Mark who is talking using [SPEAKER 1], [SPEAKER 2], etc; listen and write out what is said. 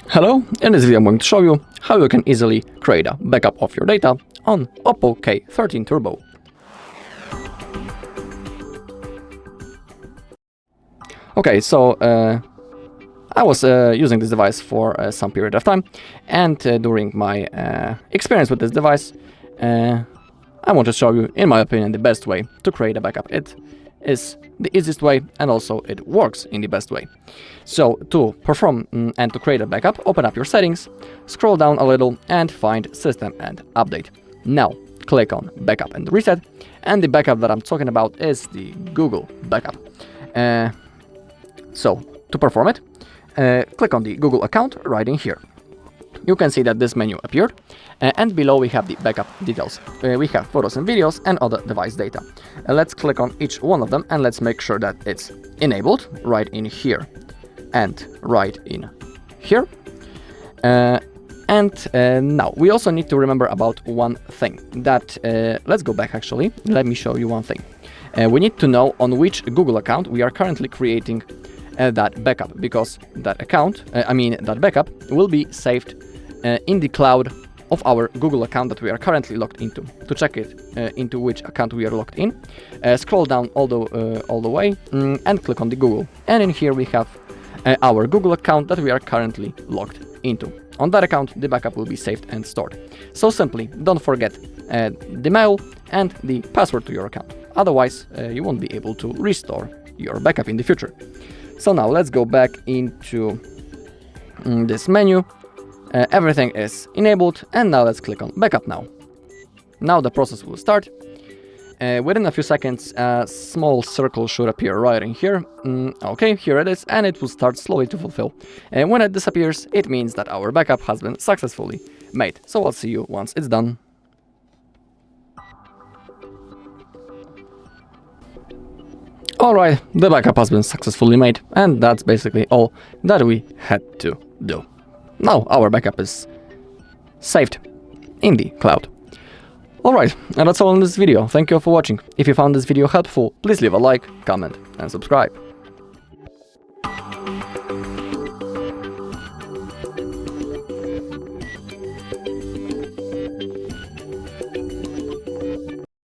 [SPEAKER 1] Hello, in this video I'm going to show you how you can easily create a backup of your data on OPPO K13 Turbo. Okay, so I was using this device for some period of time, and during my experience with this device, I want to show you, in my opinion, the best way to create a backup. It is the easiest way, and also it works in the best way. So to perform and to create a backup, open up your settings, scroll down a little and find System and Update. Now click on Backup and Reset, and the backup that I'm talking about is the Google backup. So to perform it, click on the Google account right in here. You can see that this menu appeared, and below we have the backup details. We have photos and videos and other device data. Let's click on each one of them and let's make sure that it's enabled right in here and right in here. Now we also need to remember about one thing, that let's go back actually. Let me show you one thing. We need to know on which Google account we are currently creating that backup, because that backup will be saved in the cloud of our Google account that we are currently logged into. To check it into which account we are logged in, scroll down all the way and click on the Google. And in here we have our Google account that we are currently logged into. On that account, the backup will be saved and stored. So simply don't forget the mail and the password to your account. Otherwise, you won't be able to restore your backup in the future. So now let's go back into this menu. Everything is enabled, and now let's click on Backup now. Now the process will start. Within a few seconds, a small circle should appear right in here. Okay, here it is, and it will start slowly to fulfill. And when it disappears, it means that our backup has been successfully made. So I'll see you once it's done. Alright, the backup has been successfully made, and that's basically all that we had to do. Now our backup is saved in the cloud. Alright, and that's all in this video. Thank you all for watching. If you found this video helpful, please leave a like, comment and subscribe.